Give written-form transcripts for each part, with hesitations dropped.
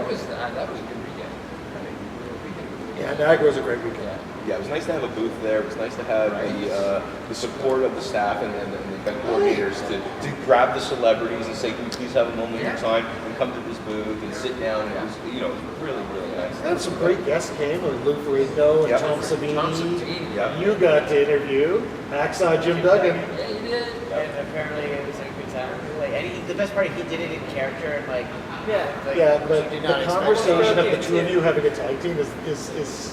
that was a good weekend. Yeah, Niagara was a great weekend. Yeah, it was nice to have a booth there. It was nice to have the support of the staff and the event coordinators to grab the celebrities and say, can we please have a moment of your time and come to this booth and sit down. And it was, it was really, really nice. And some great guests came, like Lou Ferrigno and Tom Savini. You got to interview Hacksaw Jim Duggan. Yeah, you did. And apparently it was a good time. And the best part, he did it in character and the conversation of the two of you having a tag team is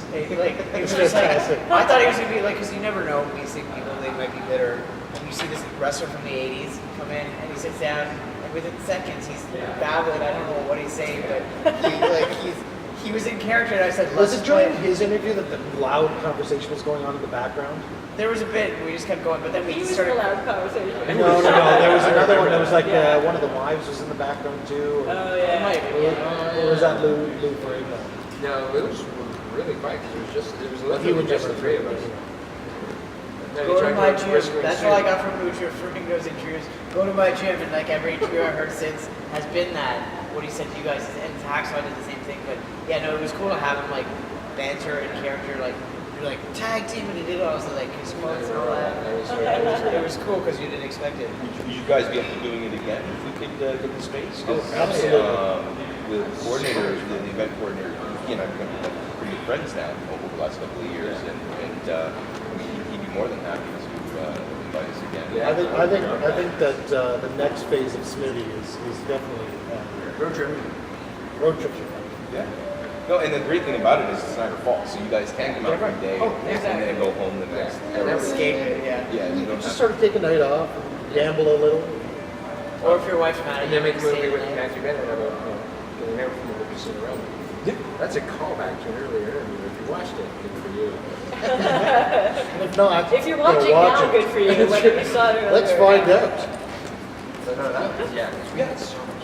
fantastic. I thought he was gonna be like, because you never know when you see people, they might be bitter. And you see this wrestler from the '80s come in and he sits down, and within seconds he's babbling. I don't know what he's saying, but he was in character. And I said, was it during his interview that the loud conversation was going on in the background? There was a bit, we just kept going, but then we started. A loud conversation. No. There was another one. There was like one of the wives was in the background too. Oh yeah. Or was that Lou Ferrigno? No, it was really quiet because it was literally just the three of us. Go to my gym. That's all I got from Lucha. Ferrigno's interviews. Go to my gym, and like every interview I heard since has been that. What he said to you guys, and Hacksaw did the same thing. But yeah, no, it was cool to have him like banter and character, like. Like tag team, and he did all like his quotes and all that. It was cool because you didn't expect it. Would you guys be up to doing it again if we could get the space? Absolutely. The coordinator, the event coordinator, he and I have become pretty good friends now over the last couple of years, and he'd be more than happy to invite us again. Yeah, I think that the next phase of Smitty is definitely road trip. Yeah. No, and the great thing about it is it's Niagara Falls, so you guys can come out for a day and then go home the next day. Escape it, Yeah, you don't just sort of take a night off, gamble a little. Or if your wife's mad at you, and then make a movie with Matthew Bennett about getting there from the movies in around. That's a callback to an earlier interview. If you watched it, good for you. And if not, if you're watching now, good for you. Whether you saw it or let's find out.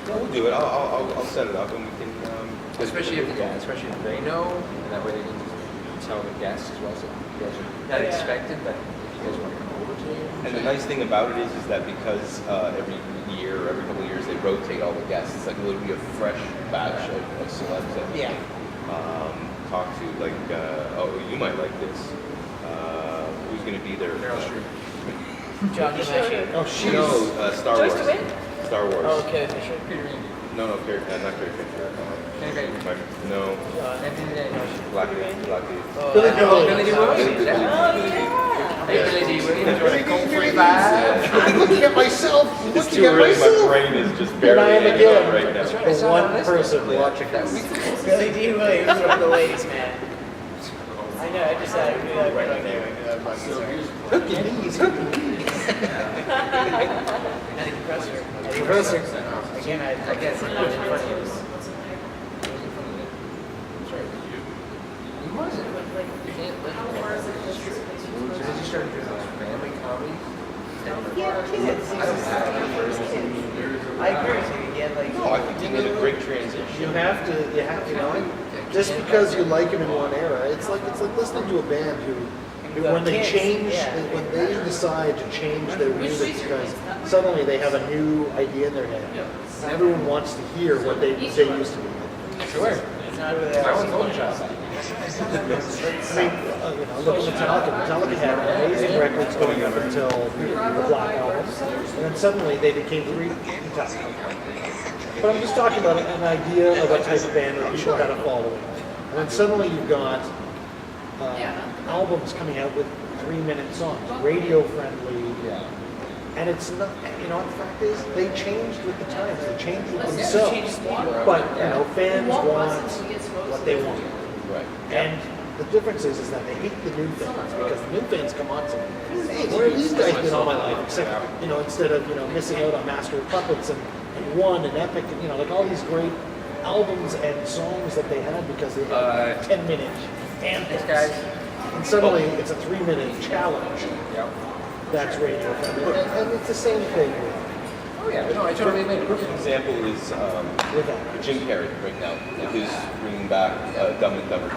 We'll do it. I'll set it up and we can. Especially if they know, and that way they can tell the guests as well. So you guys are not expected, but if you guys want to come over to you. And the nice thing about it is that because every year, every couple of years, they rotate all the guests. It's like literally a fresh batch of celebs that we can talk to. Like, you might like this. Who's going to be there? Meryl Streep. Johnny Pesci. Oh, she's Star Wars. Joyce DeWitt? Star Wars. Oh, okay. No, not Carrie Fisher. No. Black Dude. Billy D. Billy D. Williams. Oh yeah. Hey, Billy D. Williams, running Colt 45. I'm looking at myself. It's too early. My brain is just barely I am again right now. the one person watching this. Billy D. Williams from the ladies' man. I know. I just had to do that right there. Look at these. Eddie Compressor. Again, I guess it was funny. He wasn't. You can't let him. Because he started doing those family comedies. I agree with you. Yeah, like. No, I think he made a great transition. you have to, just because you like him in one era, it's like listening to a band who when they change, when they decide to change their music because suddenly they have a new idea in their head, and everyone wants to hear what they used to be. Sure. I was old job. I mean, look at Metallica. Metallica had amazing records going up until the Black Album, and then suddenly they became three Metallica. But I'm just talking about an idea of a type of band where people had a following, and then suddenly you've got albums coming out with 3-minute songs, radio friendly. And it's not, the fact is, they changed with the times. They changed with themselves. But, fans want what they want. Right. And the difference is that they hate the new fans because the new fans come on to them. Hey, where have these guys been all my life? Except, instead of, missing out on Master of Puppets and One and Epic, and, like all these great albums and songs that they had because they had 10-minute anthems. And suddenly it's a 3-minute challenge. That's radio friendly. And it's the same thing with. Oh yeah, no, I totally agree. A perfect example is Jim Carrey right now. With his bringing back Dumb and Dumber 2.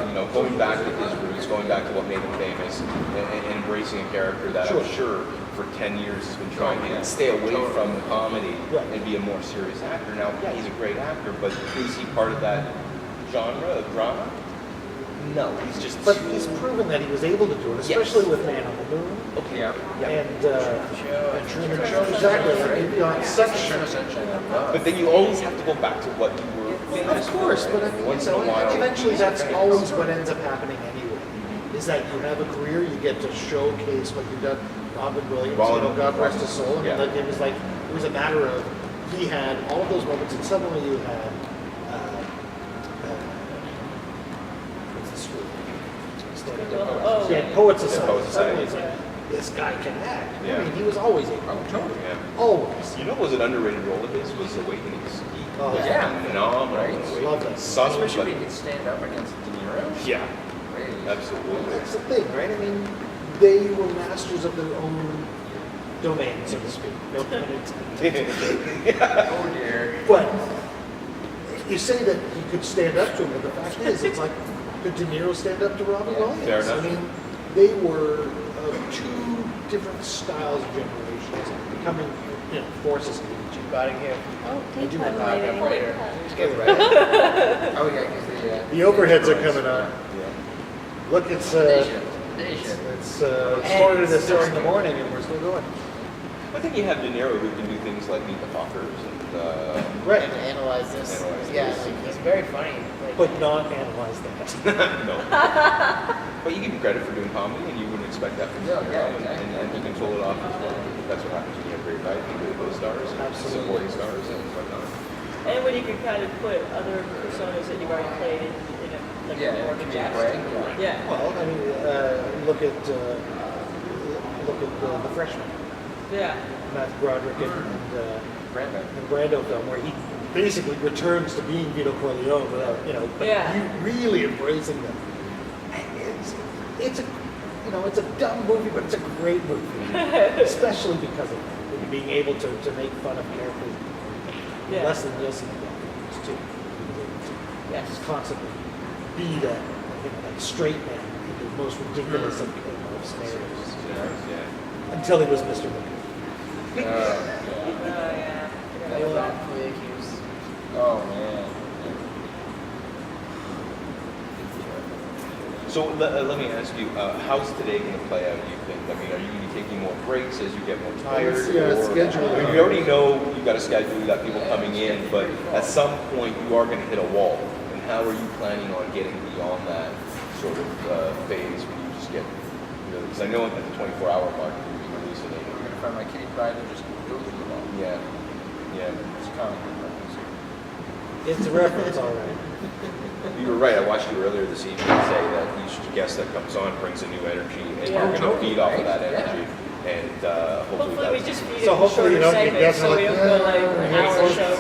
You know, going back to his roots, going back to what made him famous, and embracing a character that I'm sure for 10 years has been trying to stay away from the comedy and be a more serious actor. Now, yeah, he's a great actor, but is he part of that genre of drama? No, he's just. But he's proven that he was able to do it, especially with Man on the Moon. Okay. And Truman Show. Exactly. Like, you've got such. But then you always have to go back to what you were famous Of course, for, but I mean, once in a while. eventually that's always what ends up happening anyway. Is that you have a career, you get to showcase what you've done. Robin Williams, God rest his soul. And like, it was a matter of he had all of those moments, and suddenly you had. Poets Society. Suddenly it's like, this guy can act. I mean, he was always able. Totally. Yeah. Always. You know, what was an underrated role of his was Awakenings. Oh, Phenomenal. Right. Love that. Especially when he could stand up against De Niro. Yeah. Right. Absolutely. That's the thing, right? I mean, they were masters of their own domain, so to speak. No pun intended. Oh dear. But you say that he could stand up to him, but the fact is, it's like, could De Niro stand up to Robin Williams? Fair enough. I mean, they were two different styles of generations becoming, forces against each other. Got it here. Oh, I do take have time that. later. Just get ready. Oh yeah, because The overheads are coming on. Look, it's Day quarter to 6 in the morning, and we're still going. I think you have De Niro who can do things like Meet the Fockers and Right. And analyze this. Analyze Yeah, this. like, he's very funny. Like, But not analyze that. no. But you give him credit for doing comedy, and you wouldn't expect that from De Niro, and he can pull it off as well. That's what happens when you have great writing, good co-stars, and supporting stars, and whatnot. And when you can kind of put other personas that you've already played in a like Yeah, more in a comedic way. Yeah. Well, I mean, look at the Freshman, Yeah. Matthew Broderick and Brando film, where he basically returns to being Vito Corleone without, but you really embracing them. It's a dumb movie, but it's a great movie, especially because of being able to make fun of characters. Yeah. Leslie Nielsen too. Yes. Just constantly be that straight man in the most ridiculous of scenarios. Until he was Mr. McGee. Yeah. wrongfully accused. Oh man. So let me ask you, how's today going to play out, you think? I mean, are you going to be taking more breaks as you get more tired? Schedule. I mean, we already know you've got a schedule, you've got people coming in, but at some point you are going to hit a wall. And how are you planning on getting beyond that sort of phase when you just get, because I know at the 24-hour mark you're being hallucinating. I'm gonna find my kitty pride and just go through the wall. Yeah. It's common. It's a reference, all right. You were right. I watched you earlier this evening say that each guest that comes on brings a new energy, and you're going to feed off of that energy. And Hopefully we just feed So it hopefully you shorter don't get segments so we don't go like an hour show with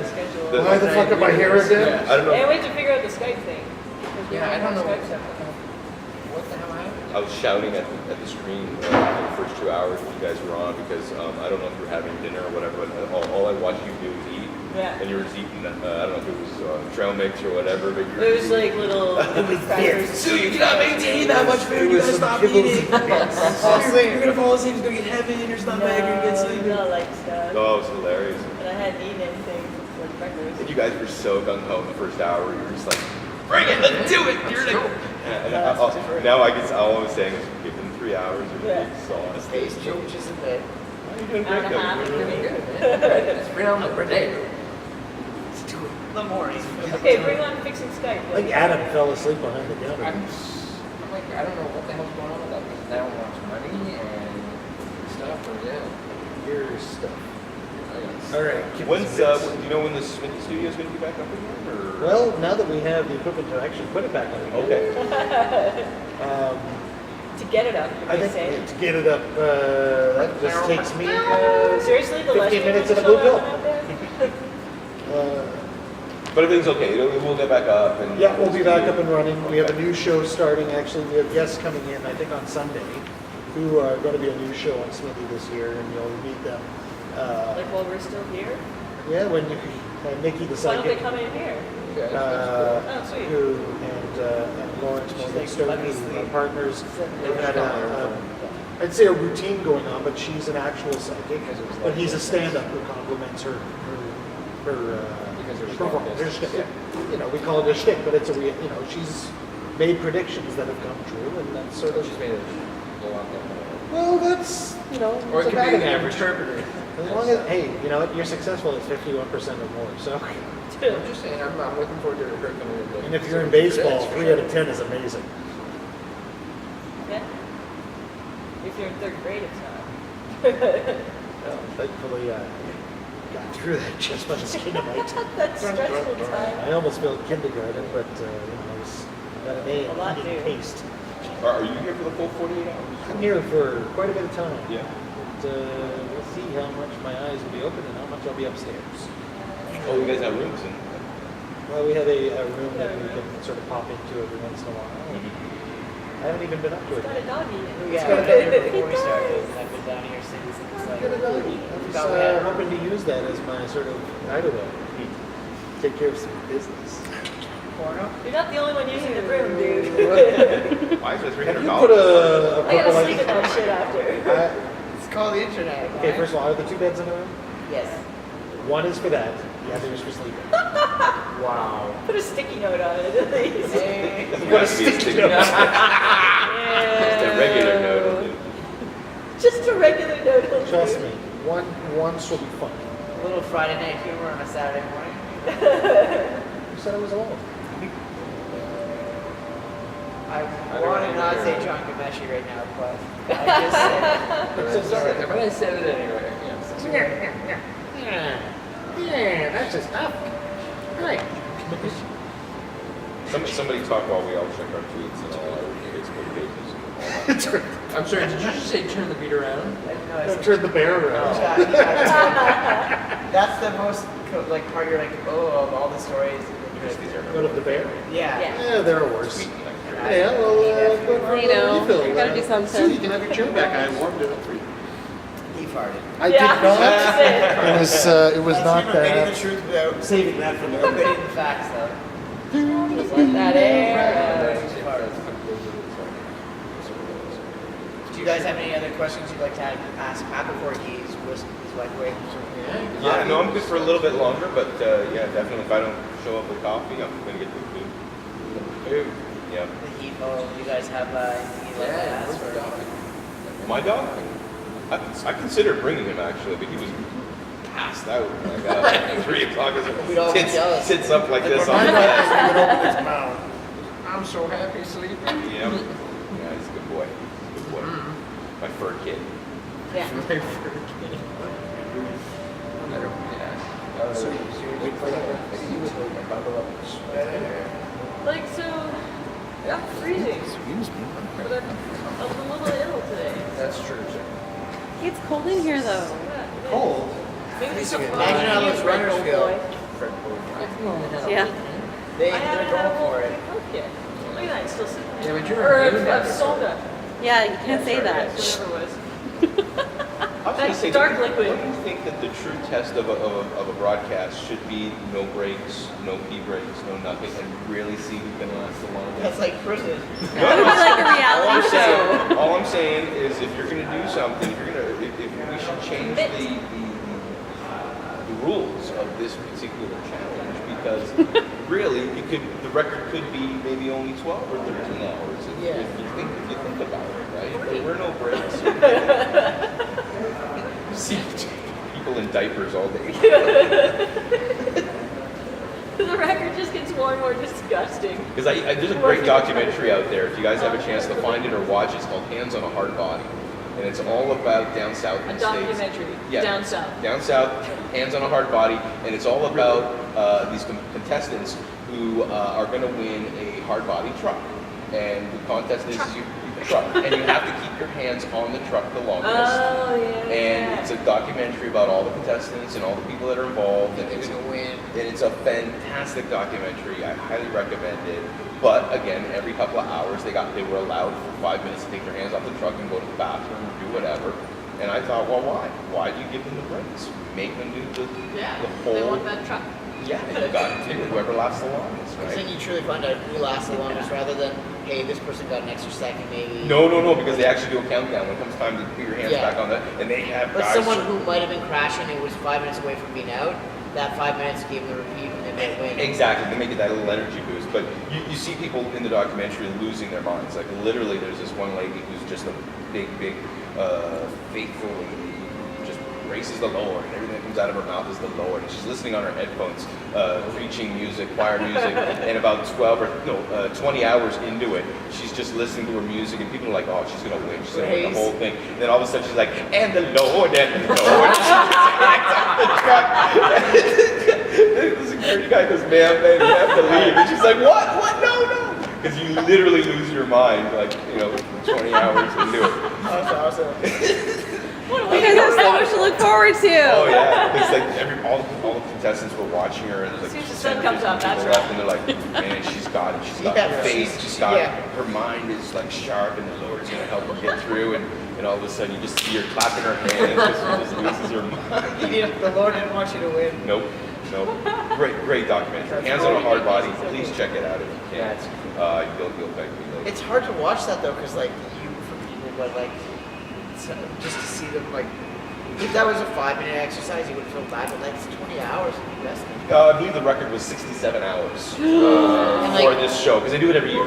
the schedule. Why the fuck am I here again? I don't know. And we have to figure out the Skype thing. Because we Yeah, I don't know. Skype stuff. What the hell happened? I was shouting at the screen for the first 2 hours when you guys were on because I don't know if you were having dinner or whatever, but all I watched you do was eat. Yeah. And you were just eating, I don't know if it was trail mix or whatever, but It was like little crackers. So you cannot maintain that much food, you gotta stop eating. You're gonna fall asleep, you're gonna get heaven, you're not back, you're gonna get sleepy. No, like stuff. Oh, it was hilarious. And I hadn't eaten anything since like breakfast. And you guys were so gung-ho in the first hour, you were just like, bring it, let's do it! You're like, now all I was saying is give them 3 hours of big sauce. Stays churches in bed. You're doing Hour and a half. great, Pretty good, man. It's been on the Renee. The morning. Okay, bring on fixing Skype. I think Adam fell asleep behind the counter. I'm like, I don't know what the hell's going on with that because now I want money and stuff. Or Your stuff. All right. When's, do you know when the Smithy Studio is going to be back up again? Or? Well, now that we have the equipment to actually put it back on again. Okay. To get it up, I you think say. to get it up, that just takes me Seriously, the 15 less minutes people and a blue show pill. up out there? But everything's okay. We'll get back up. And Yeah, we'll be back up and running. We have a new show starting. Actually, we have guests coming in, I think on Sunday, who are going to be a new show on Smithy this year, and you'll meet them. Like while we're still here? Yeah, when you Nikki the Why don't they psychic. come in here? yeah. Oh, sweet. and Lawrence Morgan like, Stone, let me who sleep. are partners. They've had I'd say a routine going on, but she's an actual psychic. But he's a stand-up who complements her Because there's performance. no Her shtick. distance. You know, we call it a shtick, but it's she's made predictions that have come true, and that's sort So of. she's made a lot more. Well, that's Or it's it a could be batting an average. interpreter. As long as you know what, you're successful at 51% or more. So, I'm just saying, I'm looking forward to her coming in. and if you're in baseball, 3 out of 10 is amazing. Yeah. If you're in third grade, it's not. Thankfully, got through that just by the skin of my teeth. That stressful time. I almost failed kindergarten, but I got an A A lot in do. eating taste. Are you here for the full 48 hours? I'm here for quite a bit of time. Yeah. But we'll see how much my eyes will be open and how much I'll be upstairs. Oh, you guys have rooms in. Well, we have a room that we can sort of pop into every once in a while. I haven't even been up to it It's got a yet. doggy. Yeah, I've been here before we started. And I've been down here since. It's like, Got a doggy. I'm thought we had- hoping to use that as my sort of, I don't know, take care of some business. porno. You're not the only one using the room, dude. Why is it Have $300? you put a I gotta couple sleep in that shit after. It's called the internet. Okay, first of all, are there 2 beds in the room? Yes. One is for that, the other is for sleeping. Wow. Put a sticky note on it at least. Hey. You gotta be a sticky note. Just a regular note. Just a regular note. will Trust do. me, once will be fun. A little Friday night humor on a Saturday morning. You said I was alone. I don't want to know not either. say John Gameshi right now, but I just said I'm so sorry. But I said it anyway. Yeah, that's just stuff. Right. Somebody talk while we all check our tweets and all our Facebook pages. Turn I'm sorry, did you just say turn the beat around? no, I said, turn the bear around. that's the most like part. You're like, oh, of all the stories. What of the bear? Yeah. Yeah. Yeah, there are worse. Yeah, well, You know, I gotta do something. So you can have your chair back. I warmed it up for you. He farted. I Yeah, did not. that's It was not Admitting the truth without saving that for later. admitting the facts, though. Just let that air. He farted. Do you guys have any other questions you'd like to ask Pat before he's whisked his wife away? Yeah, no, I'm good for a little bit longer, but yeah, definitely if I don't show up with coffee, I'm gonna get the food. Food. Yeah. The heat. Oh, you guys have anything you'd like to Yeah, ask? where's the Or? dog? My dog? I considered bringing him actually, but he was passed out. Like, at 3 o'clock. We'd all be jealous. Sits up like this on My the dog desk. doesn't even open its mouth. I'm so happy sleeping. Yeah. Yeah, he's a good boy. Good boy. My fur kid. Yeah. So you wait for that. You would like bundle up and sweat. Like, so, I'm freezing. Excuse me. But I'm a little ill today. That's true, sir. It's cold in here though. Cold. Maybe it's Imagine something how those runners old feel. boy. Fred Boyd. Yeah. They're I haven't had going a full for it. Coke yet. Look at that, it's still sitting there. Yeah, but you're Or immune a to soda. Yeah, you can't say that. Whatever it was. I was That gonna say, dark don't you- liquid. Don't you think that the true test of a broadcast should be no breaks, no pee breaks, no nothing, and really see who can last the longest? That's like prison. It would be like a reality show. All I'm saying is, if you're going to do something, if we should change the rules of this particular challenge, because really, the record could be maybe only 12 or 13 hours if you think about it, right? There were no breaks. See people in diapers all day. The record just gets more and more disgusting. Because there's a great documentary out there. If you guys have a chance to find it or watch it, it's called Hands on a Hard Body. And it's all about down south in A the States. documentary. Yeah. Down south. Down south, Hands on a Hard Body. And it's all about these contestants who are going to win a hard body truck. And the contest is truck. And you have to keep your hands on the truck the longest. Oh, yeah. And it's a documentary about all the contestants and all the people that are involved. And It's gonna win. and it's a fantastic documentary. I highly recommend it. But again, every couple of hours they were allowed for 5 minutes to take their hands off the truck and go to the bathroom or do whatever. And I thought, well, why? Why do you give them the breaks? Make them do the Yeah, whole they want that truck. Yeah, you got to whoever lasts the longest, Because then right? you truly find out who lasts the longest rather than, hey, this person got an extra second maybe. No, because they actually do a countdown when it comes time to put your hands back on and they have But guys. someone who might have been crashing and was 5 minutes away from being out, that 5 minutes gave them the repeat and they might win. Exactly, they make it that little energy boost. But you see people in the documentary losing their minds. Like literally, there's this one lady who's just a big, faithful, and just praises the Lord, and everything that comes out of her mouth is the Lord. And she's listening on her headphones, preaching music, choir music, and about 20 hours into it, she's just listening to her music, and people are like, oh, she's gonna win, she's gonna win the whole thing. And then all of a sudden she's like, and the Lord, and the Lord. The truck. The security guy goes, ma'am, you have to leave. And she's like, what? No. Because you literally lose your mind, like, 20 hours into it. That's awesome. You guys have so much to look forward to. Oh yeah, because like all the contestants were watching her, and there's like As soon as the sun 10 or comes 15 out, that's people left, right. and they're like, man, she's got it. She's got faith. She's got her mind is like sharp, and the Lord's gonna help her get through. And all of a sudden, you just see her clapping her hands because she just loses her mind. The Lord didn't want you to win. Nope. Great documentary. Hands on a Hard Body. Please check it out if you can. You'll thank me later. It's hard to watch that though, because like you for people, but like just to see them like, if that was a 5-minute exercise, you wouldn't feel bad, but like it's 20 hours of investment. I believe the record was 67 hours for this show because they do it every year.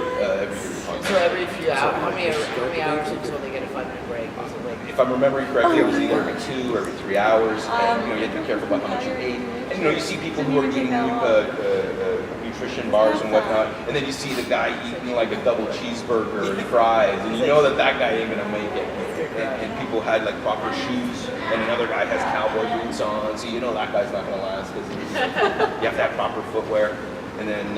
So every few hours, how many hours until they get a 5-minute break? Was it like? If I'm remembering correctly, it was either every 2 or every 3 hours, and you have to be careful about how much you ate. And you see people who are eating nutrition bars and whatnot, and then you see the guy eating like a double cheeseburger and fries, and you know that guy ain't gonna make it. And people had like proper shoes, and another guy has cowboy boots on, so you know that guy's not gonna last because you have to have proper footwear. And then,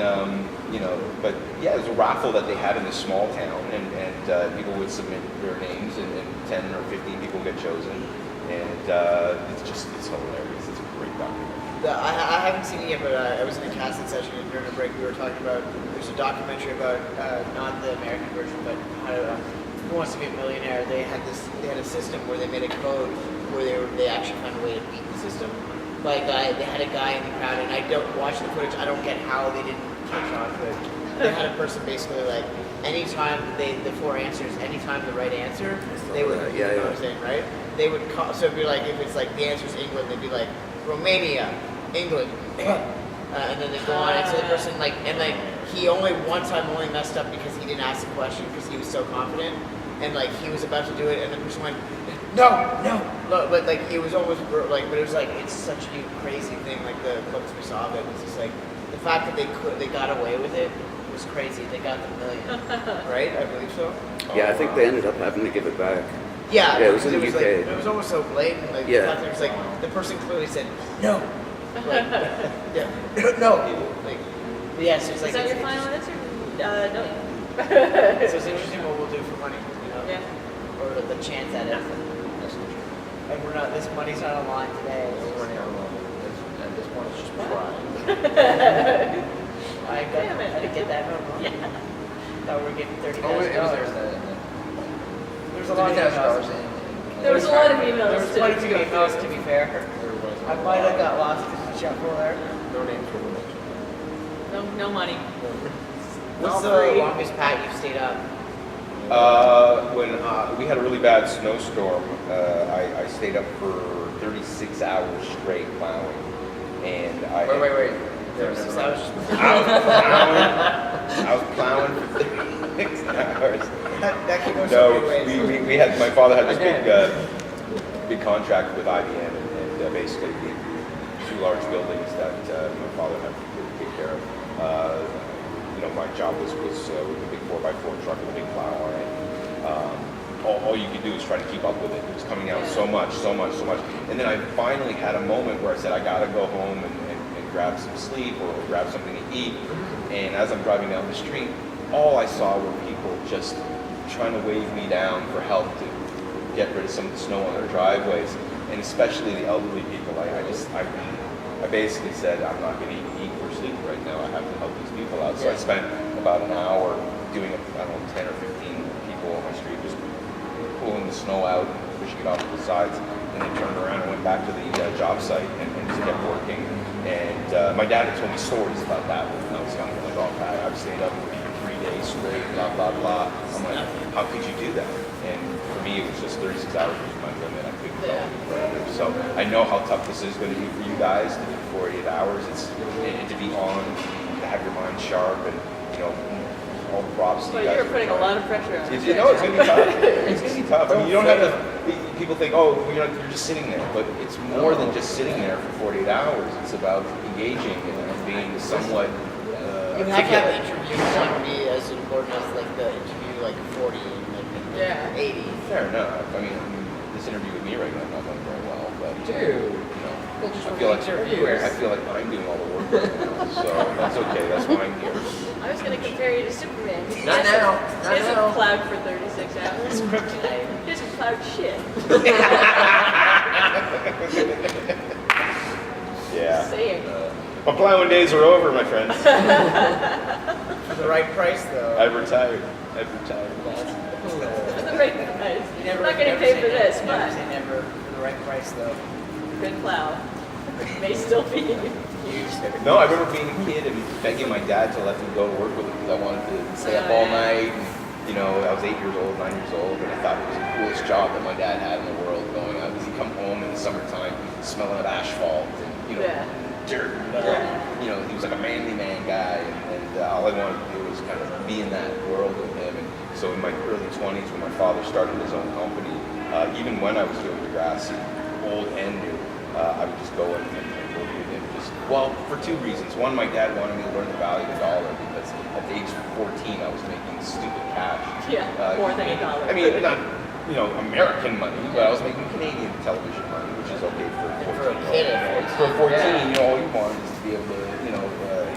but yeah, it was a raffle that they had in this small town, and people would submit their names, and 10 or 15 people get chosen, and it's hilarious. It's a great documentary. I haven't seen it yet, but I was in a casting session and during a break we were talking about, there's a documentary about, not the American version, but how to, Who Wants to Be a Millionaire. They had a system where they made a code where they actually found a way to beat the system. Like they had a guy in the crowd, and I don't watch the footage, I don't get how they didn't catch on to it. They had a person basically like, anytime the 4 answers, anytime the right answer, they would, you know what I'm saying, right? They would call, so it'd be like, if it's like the answer's England, they'd be like, Romania, England, and then they go on, and so the person he only one time only messed up because he didn't ask the question because he was so confident, and like he was about to do it, and the person went, no, but like it was almost like, but it was like it's such a crazy thing. Like the clips we saw of it was just like the fact that they got away with it was crazy. They got the million, right? I believe so. Yeah, I think they ended up having to give it back. Yeah, it was in the like, UK. it was almost so blatant. Like the fact that it was like the person clearly said no. Like, no. Like, yes, it's like. Is that your final answer? No. So it's interesting what we'll do for money, Yeah. or the chance at it. And we're not. This money's not on the line today. At this point, it's just pride. I didn't get that memo. Yeah. Thought we were getting $30,000. Oh, it was there. There's a lot of $30,000 emails. There was a lot of emails. There was quite a few to go emails, through. to be fair. I might have got lost in the shuffle there. No names were mentioned. No money. What's the longest pat you've stayed up? When we had a really bad snowstorm, I stayed up for 36 hours straight plowing, and Wait. 36 hours. I was plowing for 36 hours. That could go so many No, ways. we had, my father had this big contract with IBM, and basically the 2 large buildings that my father had to take care of. My job was with the big 4x4 truck with a big plow on it. All you could do is try to keep up with it. It was coming out so much. And then I finally had a moment where I said, I gotta go home and grab some sleep or grab something to eat. And as I'm driving down the street, all I saw were people just trying to wave me down for help to get rid of some of the snow on their driveways, and especially the elderly people. I basically said, I'm not going to eat or sleep right now. I have to help these people out. So I spent about an hour doing, 10 or 15 people on my street, just pulling the snow out, pushing it off to the sides, and then turned around and went back to the job site and just kept working. And my dad had told me stories about that when I was young. Like, oh, I've stayed up for 3 days straight, blah, blah, blah. I'm like, how could you do that? And for me, it was just 36 hours was my limit. I couldn't go any further. So I know how tough this is going to be for you guys to do 48 hours. And to be on, to have your mind sharp, and, you know, all props to you guys. You're putting a lot of pressure on You know, it's going to be tough. It's going to be tough. I mean, you don't have to, people think, oh, you're just sitting there. But it's more than just sitting there for 48 hours. It's about engaging and being somewhat You have to have an interview like be as important as like the interview like 40 and like 80. Fair enough. I mean, this interview with me right now is not going very well, but Dude. you know, I feel like I'm doing all the work right now, so that's okay. That's why I'm here. I was going to compare you to Superman. Not now. He hasn't plowed for 36 hours. Kryptonite. He hasn't plowed shit. Yeah. Saying. My plowing days are over, my friends. For the right price though. I've retired. For the right price. I'm not getting paid for this, Never but say never for the right price though. good plow. May still be used. No, I remember being a kid and begging my dad to let me go to work with him because I wanted to stay up all night. And, you know, I was 8 years old, 9 years old, and I thought it was the coolest job that my dad had in the world going out. Because he'd come home in the summertime smelling of asphalt and, you know, dirt. You know, he was like a manly man guy, and all I wanted to do was kind of be in that world with him. And so in my early 20s, when my father started his own company, even when I was doing Degrassi, old and new, I would just go and work with him. Well, for two reasons. One, my dad wanted me to learn the value of the dollar because at the age of 14, I was making stupid cash. Yeah, more than $1. I mean, not, you know, American money, but I was making Canadian television money, which is okay for For a kid at 14. For 14, you know, all you want is to be able to, you know,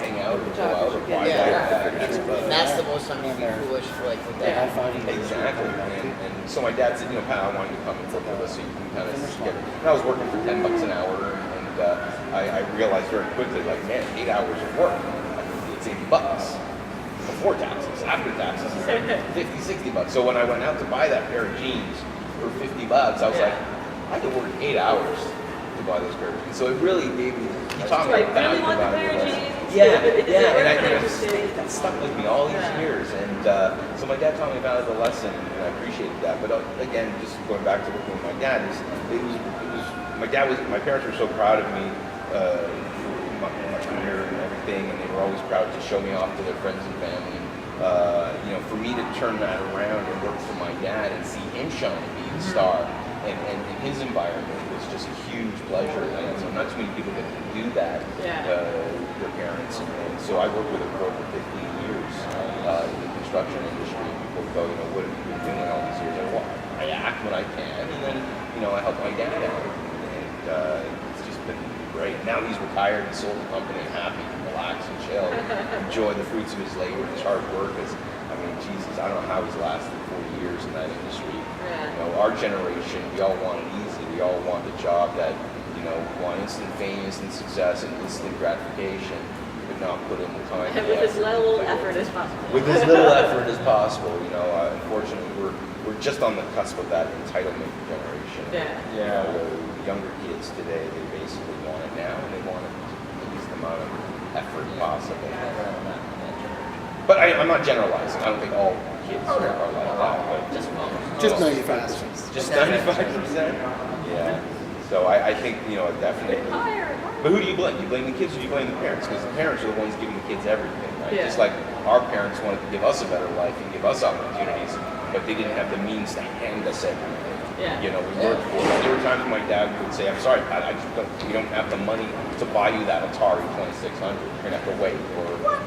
hang out or go out or buy And that's the most time you'd be foolish for like with that. Exactly. And so my dad said, you know, Pat, I want you to come and work with us so you can kind of get it. And I was working for $10 an hour, and I realized very quickly, like, man, 8 hours of work, it's $80 before taxes. After taxes, it's $50, $60. So when I went out to buy that pair of jeans for $50, I was like, I could work 8 hours to buy those pair of jeans. So it really gave me, you talk Do I about really want the value pair of of jeans? yeah, Is it yeah, worth and it? I just that stuck with me all these years, and so my dad taught me about the lesson, and I appreciated that. But again, just going back to working with my dad, it was my parents were so proud of me, my career and everything, and they were always proud to show me off to their friends and family. You know, for me to turn that around and work for my dad and see him shine and be the star, and in his environment was just a huge pleasure. And so not too many people get to do that. Their parents, and so I worked with him for over 15 years in the construction industry. People go, you know, what have you been doing all these years? Well, I act when I can, and then, you know, I help my dad out, and it's just been great. Now he's retired and sold the company, happy, relax and chill, enjoy the fruits of his labor, his hard work. I mean, Jesus, I don't know how he's lasted 40 years in that industry. You know, our generation, we all want it easy. We all want the job that, you know, want instant fame, instant success, and instant gratification, but not put in the time. And with as little effort as possible. With as little effort as possible, you know. Unfortunately, we're just on the cusp of that entitlement generation. You know, the younger kids today, they basically want it now, and they want it the least amount of effort possible. But I'm not generalizing. I don't think all kids are like that, but Just 95%. just 95%. Yeah. So I think, you know, definitely. But who do you blame? Do you blame the kids or do you blame the parents? Because the parents are the ones giving the kids everything, right? Just like our parents wanted to give us a better life and give us opportunities, but they didn't have the means to hand us everything. You know, we worked for it. There were times when my dad would say, I'm sorry, Pat, we don't have the money to buy you that Atari 2600. You're going to have to wait, or,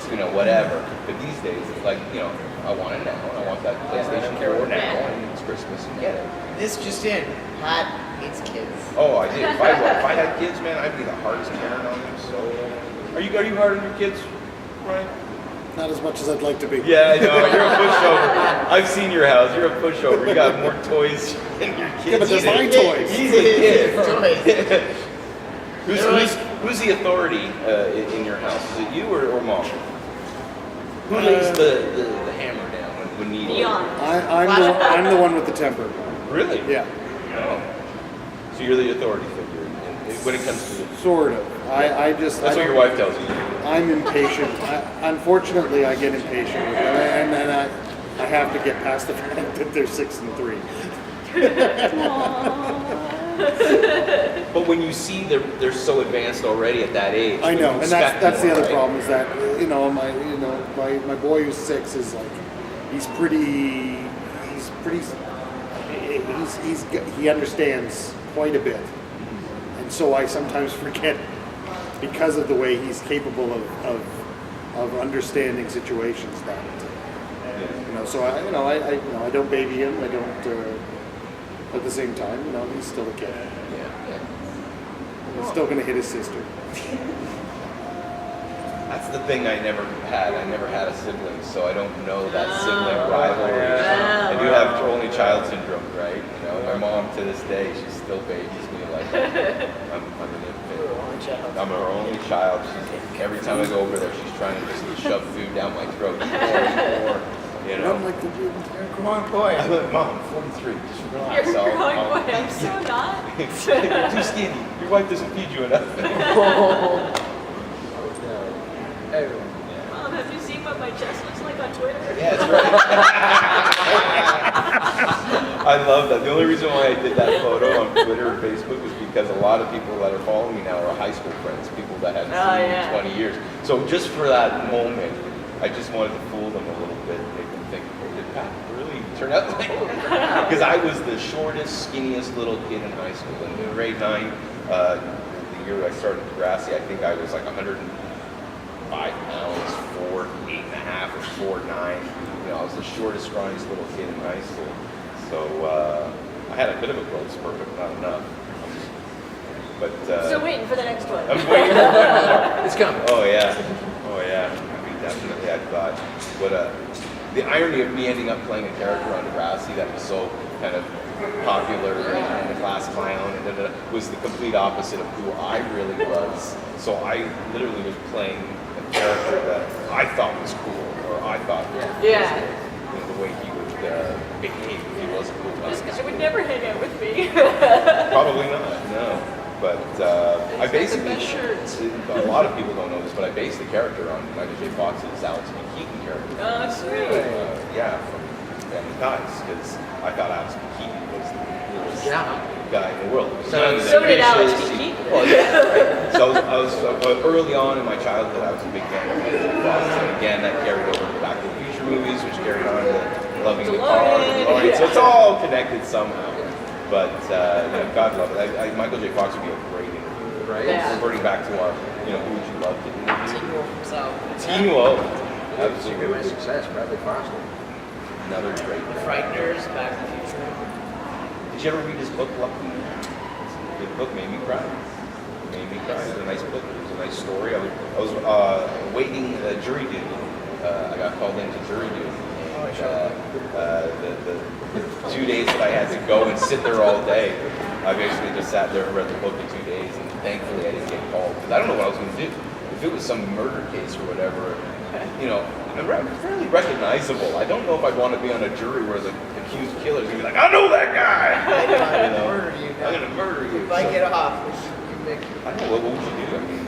you know, whatever. But these days, it's like, you know, I want it now, and I want that PlayStation 4 now, and it's Christmas, and get it. This just in, Pat hates kids. Oh, I did. If I had kids, man, I'd be the hardest parent on them. So, are you hard on your kids, Ryan? Not as much as I'd like to be. Yeah, I know. You're a pushover. I've seen your house. You're a pushover. You got more toys than your kids. Yeah, but they're my toys. He's a kid. Toys. Who's the authority in your house? Is it you or mom? Who lays the hammer down when needed? Beyond. I'm the one with the temper. Really? Yeah. Oh. So you're the authority figure. when it comes to it. Sort of. I just. That's what your wife tells you. I'm impatient. Unfortunately, I get impatient with them, and then I have to get past the fact that they're 6 and 3. But when you see they're so advanced already at that age, I know, and that's the more, other right? problem is that my boy who's 6 is like he understands quite a bit, and so I sometimes forget because of the way he's capable of understanding situations that so I don't baby him. I don't. At the same time, he's still a kid. Yeah. He's still going to hit his sister. That's the thing I never had. I never had a sibling, so I don't know that sibling rivalry. I do have only child syndrome, right? My mom to this day, she still babies me like I'm an infant. I'm her only child. Every time I go over there, she's trying to just shove food down my throat. More. I'm like the dude. You're a growing boy. I'm like, Mom, I'm 43. Just relax. You're a growing boy. I'm so not. You're too skinny. Your wife doesn't feed you enough. Mom, have you seen what my chest looks like on Twitter? Yeah, that's right. I love that. The only reason why I did that photo on Twitter or Facebook was because a lot of people that are following me now are high school friends, people that hadn't seen me in 20 years. So just for that moment, I just wanted to fool them a little bit, make them think, oh, did Pat really turn out like that? Because I was the shortest, skinniest little kid in high school. In grade 9, the year I started Degrassi, I think I was like 105 pounds, 4'8.5" or 4'9". I was the shortest, scrawniest little kid in high school. So I had a bit of a growth spurt, but not enough. But Still waiting for the next one. I'm waiting for more. It's coming. Oh yeah. Definitely, I thought. But the irony of me ending up playing a character on Degrassi that was so kind of popular and the class clown and was the complete opposite of who I really was. So I literally was playing a character that I thought was cool, or I thought was the way he would behave if he was a cool guy. Just because you would never hang out with me. Probably not, no. But I basically, a lot of people don't know this, but I based the character on Michael J. Fox's Alex P. Keaton character. Oh, sweet. From Family Ties, because I thought Alex P. Keaton was the coolest guy in the world. So did Alex P. Keaton. Well, yeah, right? So I was early on in my childhood, I was a big fan of Michael J. Fox, and again, that carried over to Back to the Future movies, which carried on to Loving in the Car. So it's all connected somehow. But God love it. Michael J. Fox would be a great interview. Right? Yeah. Reverting back to our, who would you love to interview? Teen Wolf himself. Teen Wolf. Absolutely. My success, Bradley Foster. Another great. The Frighteners, Back to the Future. Did you ever read his book, Lucky? It's a good book, made me cry. It was a nice book. It was a nice story. I was waiting jury duty. I got called into jury duty. The 2 days that I had to go and sit there all day, I basically just sat there and read the book in 2 days, and thankfully I didn't get called, because I don't know what I was going to do. If it was some murder case or whatever, I'm fairly recognizable. I don't know if I'd want to be on a jury where the accused killer is going to be like, I know that guy! I'm going to murder you. I'm going to murder you. If I get off, I don't know, what would you do? I mean,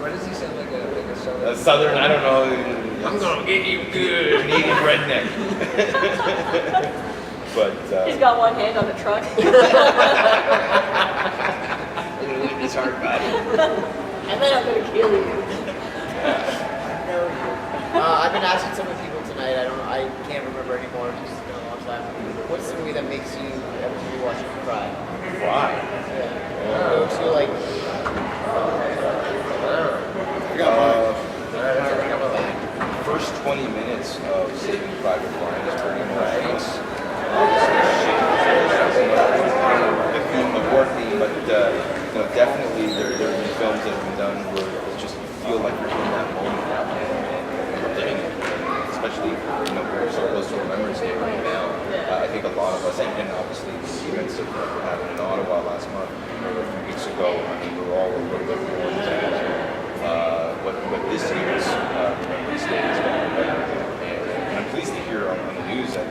Why does he sound like a southern? a southern, I don't know. I'm gonna get you good. Canadian redneck. But He's got one hand on the truck. It's hard, buddy. And then I'm going to kill you. I've been asking some of the people tonight. I can't remember anymore. Just been a long time. What's the movie that makes you every time you watch it cry? Why? Yeah. Go to like. First 20 minutes of Saving Private Ryan is pretty much the theme, the war theme, but definitely there have been films that have been done where it's just you feel like you're in that moment and you're living it, especially we're so close to Remembrance Day right now. I think a lot of us, and obviously the events that happened in Ottawa last month or a few weeks ago, I mean we're all a little bit more into what this year's Remembrance Day is going to be. And I'm pleased to hear on the news that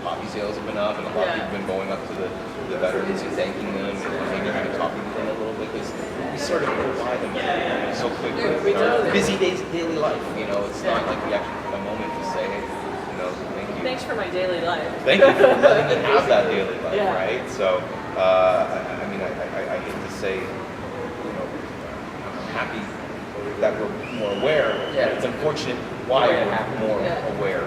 poppy sales have been up, and a lot of people have been going up to the veterans and thanking them, and maybe even talking to in a little bit because we sort of go by them so quickly. We do. Busy daily life, it's not like we actually take a moment to say, hey, thank you. Thanks for my daily life. Thank you for letting me have that daily life, Yeah. right? So, I hate to say, I'm happy that we're more aware. Yeah. It's unfortunate why we're more aware.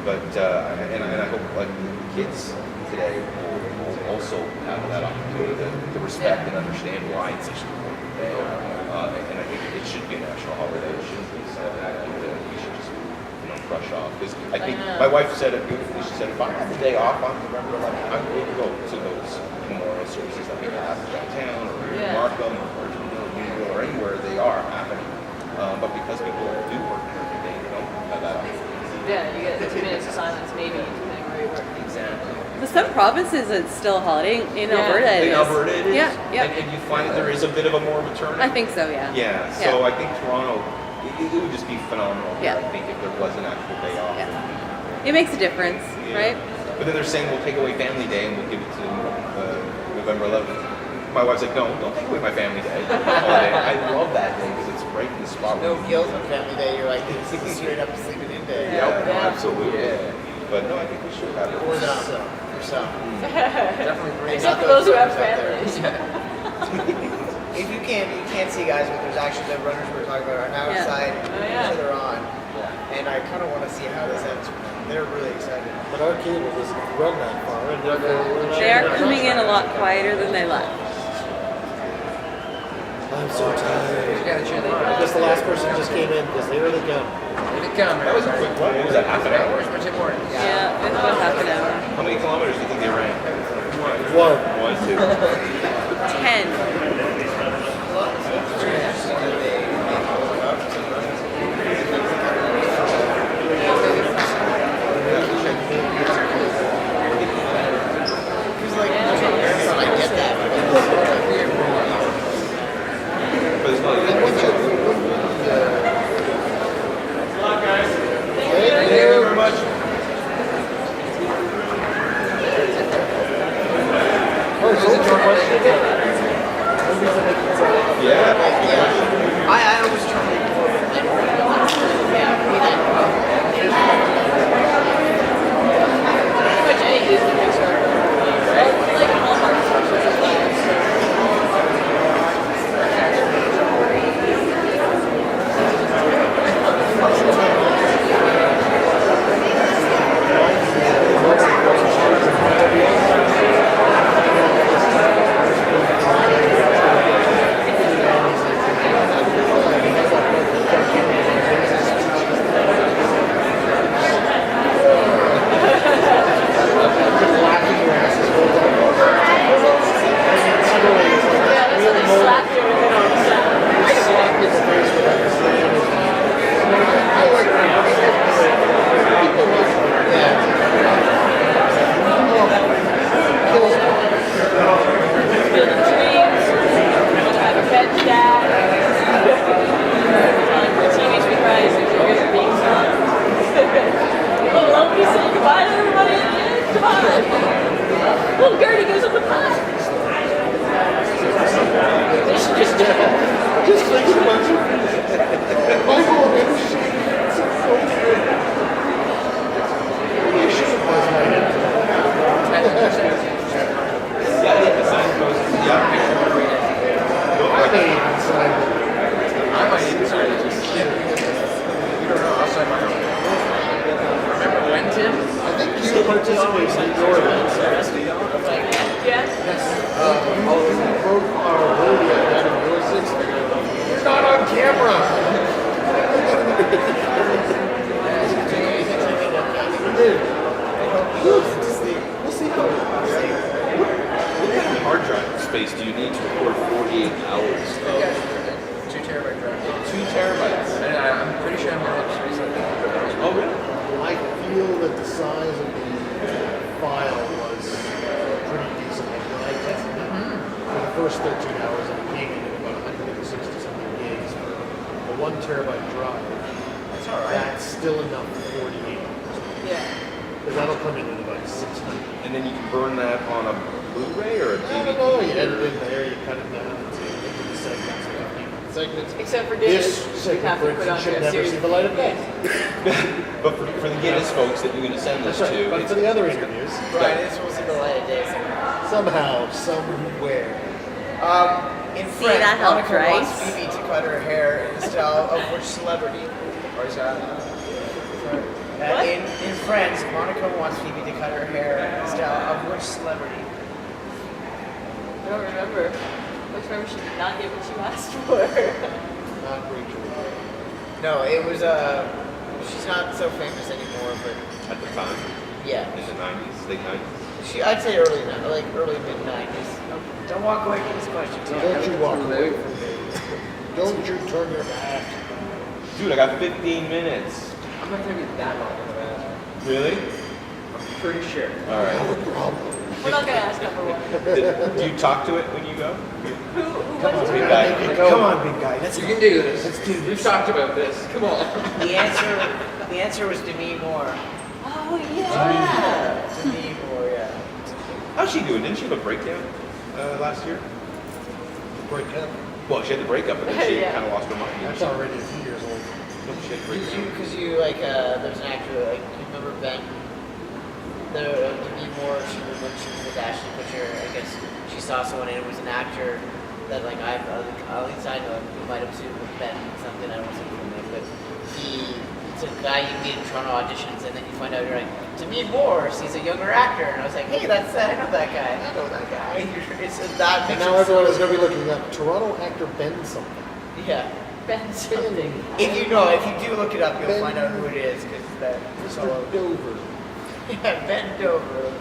And I hope like the kids today will also have that opportunity to respect and understand why it's such an important day. And I think it should be a national holiday. It shouldn't be something that we should just brush off. Because I think my wife said it beautifully. She said, if I have the day off on November 11th, I'm going to go to those memorial services that we have downtown or in Markham or Unionville or anywhere they are happening. But because people do work every day, they don't have that opportunity. Yeah, you get 2 minutes of silence, maybe, depending where you work. Exactly. For some provinces, it's still a holiday. In Alberta, it is. In Alberta, it is. Yeah, yeah. And you find that there is a bit of a more of a turnout. I think so, yeah. Yeah. So I think Toronto, it would just be phenomenal. Yeah. I think if there was an actual day off. Yeah. It makes a difference, right? But then they're saying we'll take away Family Day and we'll give it to November 11th. My wife's like, no, don't take away my Family Day. I love that day because it's right in the spot. No guilt on Family Day. You're like, it's a straight up sleeping in day. Yeah, absolutely. Yeah. But no, I think we should have it. For some. Definitely bring Except for those who have families. If you can't see, guys, but there's actually the runners we're talking about are now outside, each other on, and I kind of want to see how this ends. They're really excited. But our cable doesn't run that far. And They are coming in a lot quieter than they left. I'm so tired. You gotta cheer them I on. guess the last person just came in because there they come. Here they come. That was a quick one. What was that, half an hour? Much important. Yeah, it's about half an hour. How many kilometers do you think they ran? 1. 1, 2. 10. Thank you very much. Yeah. I always try to Pretty much any Disney Pixar movie, right? Like Hallmark stores as well. Little Gertie goes up the pot. Just thinking about you. Michael, you should have buzzed right into that. I may even sign it. I might even sign it. You don't know, I'll sign my own. Remember when, Tim? I think you participate in your events. Yes. You broke our rodeo down in your 6th. You're not on camera. We'll see how What kind of hard drive space do you need to record 48 hours of 2 terabyte drive. 2 terabytes? And I'm pretty sure I'm gonna have space like that. Oh, really? I feel that the size of the file was pretty decent. When I tested it for the first 13 hours, and it came in at about 160 something gigs for a 1 terabyte drive. That's alright. That's still enough for 48 hours. Yeah. Because that'll come in at about 600. And then you can burn that on a Blu-ray or a I DVD? don't know. You edit it in there, you cut it down into the segments. Segments. Except for This Guinness, we segment, have for to put instance, on should a never series see of the light of day. But for the Guinness folks that you're going to send this That's right. to, But it's for the other interviews, Right, this will see the light of day. somehow, somewhere. In See, Friends, that helped, Monica right? wants Phoebe to cut her hair in the style of which celebrity? Or is that? What? In Friends, Monica wants Phoebe to cut her hair in the style of which celebrity? I don't remember. I just remember she did not get what you asked for. Not Rachel. No, it was she's not so famous anymore, but at the time, yeah. in the 90s, late 90s. I'd say early mid 90s. Don't walk away from this question. Don't you walk away from me. Don't you turn your back. Dude, I got 15 minutes. I'm not gonna be that long in the bathroom. Really? I'm pretty sure. All right. We're not gonna ask number one. Do you talk to it when you go? Who Come went on, to big it? guy. Come on, big guy. Let's You go. can do this. Let's do We've this. talked about this. Come on. The answer was Demi Moore. Oh yeah. Demi Moore, yeah. How's she doing? Didn't she have a breakdown last year? Break up. Well, she had the breakup, but then she Yeah. kind of lost her mind. didn't That's she? already a few years old. No, she had a breakdown. Because you like, there's an actor, like, you remember Ben? Demi Moore, when she was with Ashton Kutcher, I guess she saw someone and it was an actor that, like, at least I know, who might have sued with Ben something, I don't want to say from him, but it's a guy you meet in Toronto auditions and then you find out you're like, Demi Moore, he's a younger actor, and I was like, hey, I know that guy, I know that guy. It's that And makes now it everyone so- is going to be looking up Toronto actor Ben something. Yeah. Ben something. If you do look it up, you'll Ben- find out who it is, because that Mr. Dover. Yeah, Ben Dover.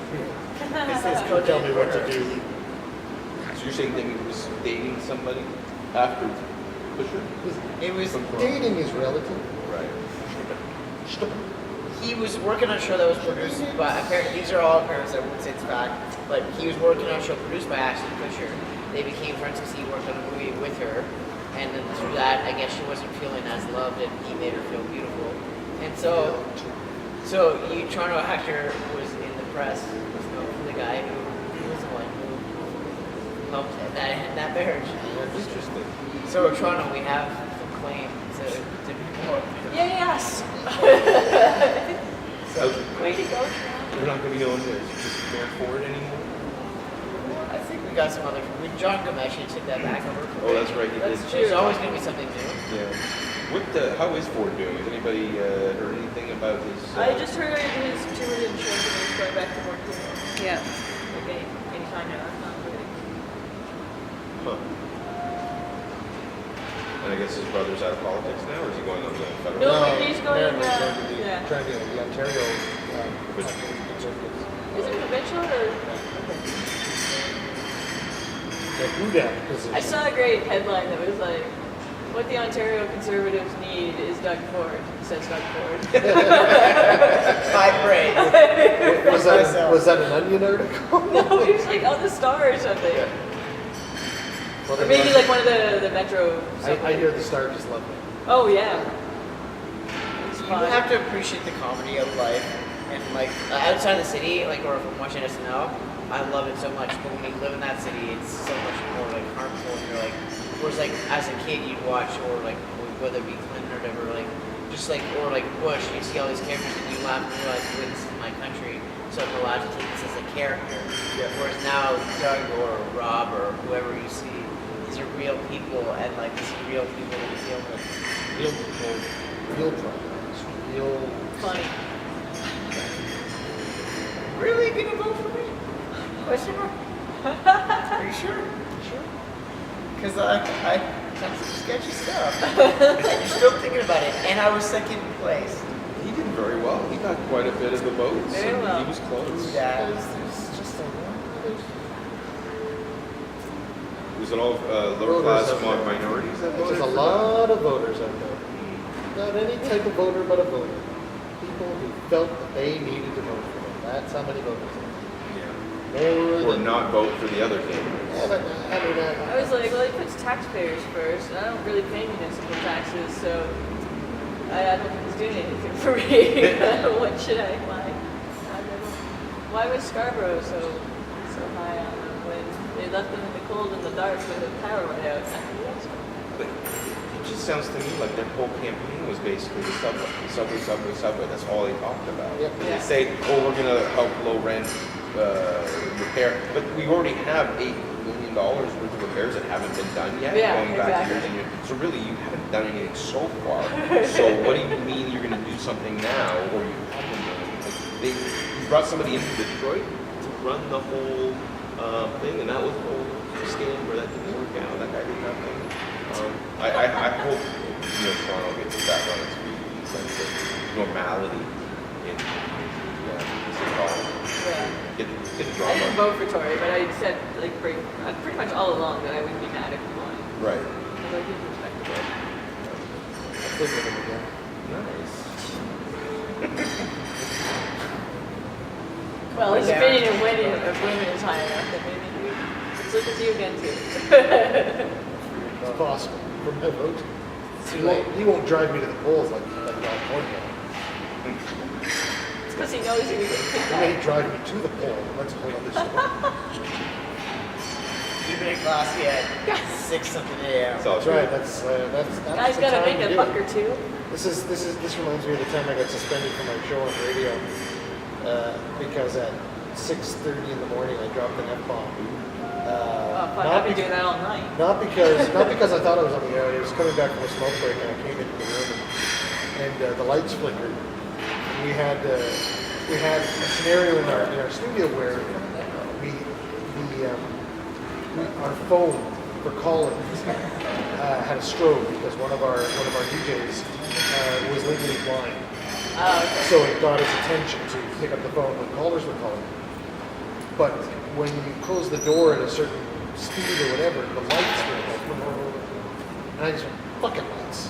This is Don't tell me what to do. So you're saying Demi was dating somebody after Pusher? It was. Dating is relative. Right. He was working on a show that was produced by. Apparently, these are all appearances. I wouldn't say it's fact, but he was working on a show produced by Ashton Kutcher. They became friends because he worked on a movie with her, and then through that, I guess she wasn't feeling as loved, and he made her feel beautiful. And so you Toronto actor was in the press, was known for the guy who was the one who helped that marriage. Interesting. So in Toronto, we have some claim to be more. Yes. So Way to go, we're not going to be known as just Mayor Ford anymore? I think we got some other. John Gomeshi took that back over. Oh, that's right. He That's did. true. There's always going to be something new. Yeah. How is Ford doing? Has anybody heard anything about his? I just heard his tumor didn't shrink and he's going back to work here. Yeah. Like anytime now. Not really. Huh. And I guess his brother's out of politics now, or is he going on the federal? No, he's going, Maryland's going to be yeah. trying to get the Ontario Which- conservatives. Is it provincial or? The Buddha position. I saw a great headline that was like, "What the Ontario Conservatives need is Doug Ford," says Doug Ford. High praise. Was that an Onion article? No, he was like on the Star or something. Well, Or maybe like one of the Metro. I hear the Star just love it. Oh yeah. It's You fun. have to appreciate the comedy of life, and like outside the city, like or from watching SNL, I love it so much. But when you live in that city, it's so much more like harmful. And you're like, whereas like as a kid you'd watch, or like whether it be Clinton or whatever, like just like or like Bush, you see all these characters and you laugh and realize, wait, this is my country, so I'm allowed to take this as a character. Yeah. Whereas now Doug or Rob or whoever you see, these are real people, and like these are real people that you deal with. Real people, real problems, real. Funny. Really gonna vote for me? Question mark? Are you sure? Sure. Because I done some sketchy stuff. And you're still thinking about it. And I was second place. He did very well. He got quite a bit of the votes. Very and well. He was close. Yeah. There's just a lot of Was it all lower Voters class out there. minorities that voted? There's a for lot of voters out there. Not any type of voter, but a voter. People who felt that they needed to vote for them. That's how many voters there that? are. More Yeah. Or than- not vote for the other candidate. Yeah, but, I mean, I was like, well, he puts taxpayers first, and I don't really pay municipal taxes, so I don't think he's doing anything for me. What should I like? Why was Scarborough so high on they left them in the cold and the dark when the power went out. But it just sounds to me like their whole campaign was basically the subway. That's all they talked about. Yep. They say, oh, we're going to help low rent repair. But we already have $8 million worth of repairs that haven't been done yet. Yeah, going back exactly. years and years. So really, you haven't done anything so far. So what do you mean you're going to do something now, or you haven't done anything? You brought somebody into Detroit to run the whole thing, and that was the whole scam where that didn't work out. That guy did nothing. I hope Toronto gets back on its feet in the sense of normality in St. Paul. Yeah. Get the I drama. didn't vote for Tory, but I said like pretty much all along that I wouldn't be mad if he won. Right. I like his respectable. I'll think of him again. Nice. Well, his opinion of women is high enough that maybe let's look at you again too. It's possible for my vote. Too late. He won't drive me to the polls like California. It's because he knows he would get He kicked may out. drive me to the poll. That's a whole other story. You've been in class yet? 6-something a.m. That's all That's right. That's Guy's the gotta time make to a do buck it. or two. This reminds me of the time I got suspended from my show on radio because at 6:30 in the morning I dropped an F-bomb. Oh, fuck, I've been doing that all night. Not because I thought I was on the air. I was coming back from a smoke break and I came into the room and the lights flickered. We had a scenario in our studio where our phone for calling had a strobe because one of our DJs was legally blind. Oh, okay. So it got his attention to pick up the phone when callers were calling. But when you close the door at a certain speed or whatever, the lights were like, and I just went, fucking lights.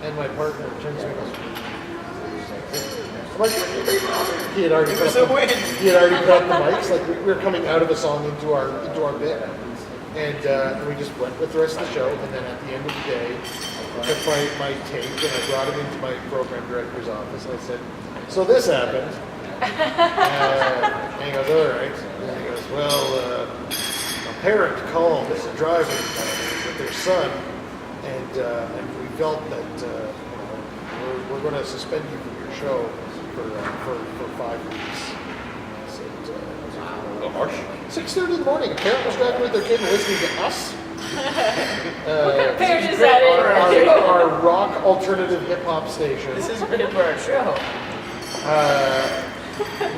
And my partner turns to me and goes, I'm like, he had already put up the mics, like we were coming out of a song into our bit. And we just went with the rest of the show, and then at the end of the day, I took my tape and I brought it into my program director's office, and I said, so this happened. And he goes, all right. And he goes, well, a parent called as a driver with their son, and we felt that we're going to suspend you from your show for 5 weeks. I said, A little harsh. 6:30 in the morning, a parent was driving with their kid and listening to us. What kind of parent is that? Our rock alternative hip hop station. This is good for our show.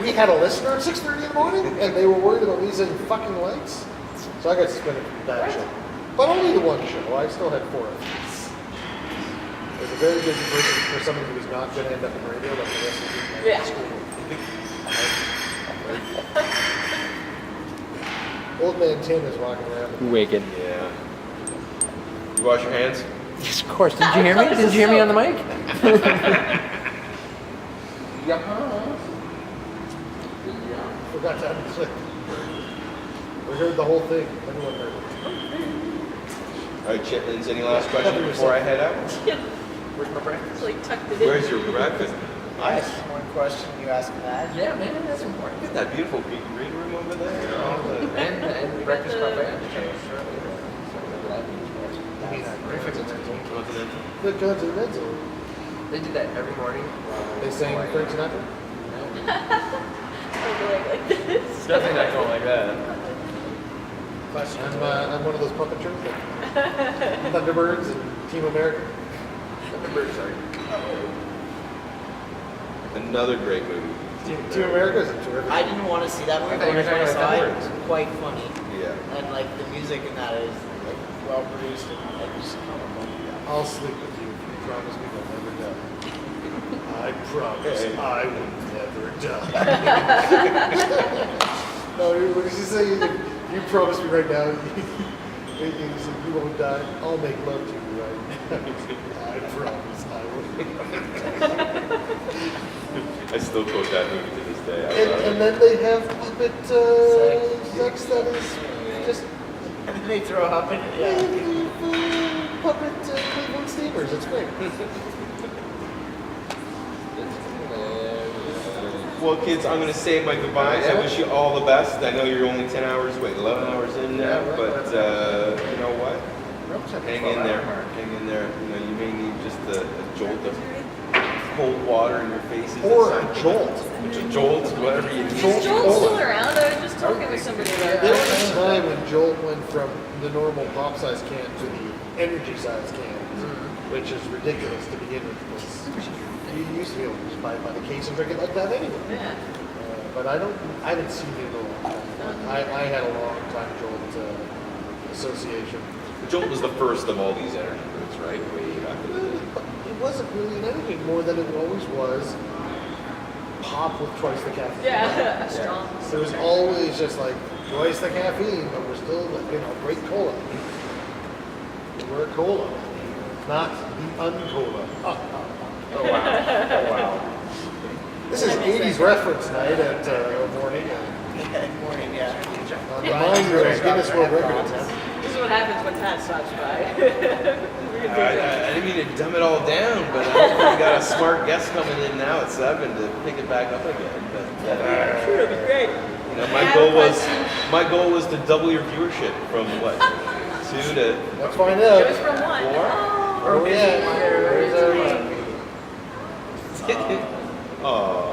We had a listener at 6:30 in the morning, and they were worried about me saying fucking lights. So I got suspended from that show. But only the one show. I still had 4 of these. It was a very busy person for someone who was not going to end up in radio like the rest of the Yeah. school. Old man Tim is walking around. Wicked. Yeah. You wash your hands? Yes, of course. Did you hear me? Did you hear me on the mic? Forgot to unclip. We heard the whole thing. Everyone heard it. All right, Chitlins, any last questions before I head out? Where's my breakfast? Like tucked it in. Where's your breakfast? I asked one question, you asked that. Yeah, man, that's important. Look at that beautiful green room over there. And breakfast buffet. Continental. The Continental. They do that every morning. They sang Frank Sinatra. Like this. Nothing that's going like that. I'm one of those puppeteers, like Thunderbirds and Team America. Thunderbirds, sorry. Another great movie. Team America is a terrific. I didn't want to see that movie, I but thought you were when I talking saw about it, Thunderbirds. it was quite funny. Yeah. And like the music in that is like well produced and like just comical. I'll sleep with you if you promise me you'll never die. I promise I will never die. No, what did you say? You promise me right now. You said you won't die. I'll make love to you right now. I promise I will. I still quote that movie to this day. I love And it. then they have puppet sex that is just And then they throw up in it. Yeah. puppet Cleveland Steamers. It's great. Well, kids, I'm going to say my goodbyes. I wish you all the best. I know you're only 10 hours, 11 hours in now, but you know what? Hang in there. Hang in there. You know, you may need just a jolt of cold water in your faces. Or a jolt. A jolt, whatever you need. Is Joel still around? I was just talking with somebody about There that. was a time when Jolt went from the normal pop size can to the energy size can, which is ridiculous to begin with. Because you used to be able to just buy it by the case and drink it like that anyway. Yeah. But I haven't seen it in a long time. I had a long time Jolt association. Jolt was the first of all these energy drinks, right? Way back in the day. It wasn't really anything more than it always was. Pop with twice the caffeine. Yeah, strong. It was always just like twice the caffeine, but we're still, great cola. We're a cola, not the uncola. Oh wow. This is 80s reference night at morning. Morning, yeah. Mine girls, Guinness World Record attempt. This is what happens when Pat stops by. I didn't mean to dumb it all down, but I hope we got a smart guest coming in now at 7 to pick it back up again. But Sure, it'd be great. you know, my goal was to double your viewership from what 2 to Let's find It was out. from 1. 4. Where we at? Where's everybody? Oh,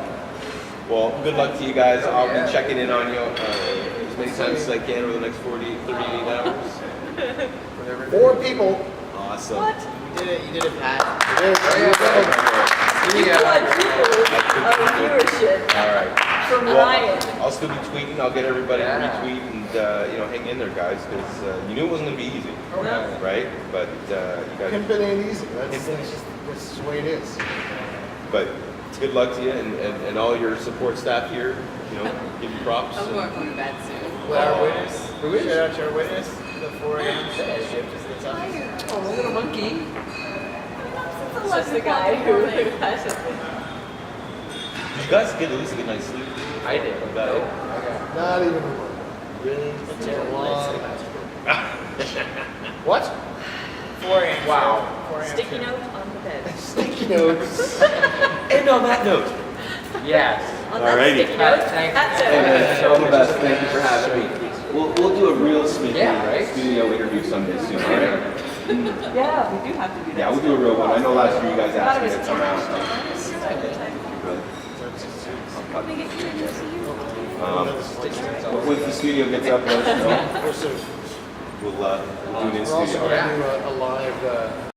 well, good luck to you guys. I'll be checking in on you as many times as I can over the next 38 hours. 4 people. Awesome. What? You did it, Pat. There you go. You quadrupled our viewership All right. from Well, Ryan. I'll still be tweeting. I'll get everybody Yeah. to retweet and hang in there, guys, because you knew it wasn't going to be easy, right? But you guys. Pimpin' ain't easy. That's the way it is. But good luck to you and all your support staff here. You know, give you props. I'm and- going to bed soon. Well, our witness. Shout out to our witness. The 4 a.m. shift is the toughest. Oh, look at a monkey. That's the guy who has it. Did you guys get at least a good night's sleep? I did. About it? Not even one. Really? It's a long What? 4 a.m. Wow. 4 a.m. Sticky shift. note on the bed. Sticky notes. And on that note, Yes. On that Alrighty. sticky note, Thanks. that's hey it. man, all the best. Thank you for having me. We'll do a real sneaky studio interview someday soon, all right? Yeah, we do have to do that. Yeah, we'll do a real one. I know last year you guys asked me to come out. Once the studio gets up, let us know. We're soon. We'll do it in We're also studio. going to do a live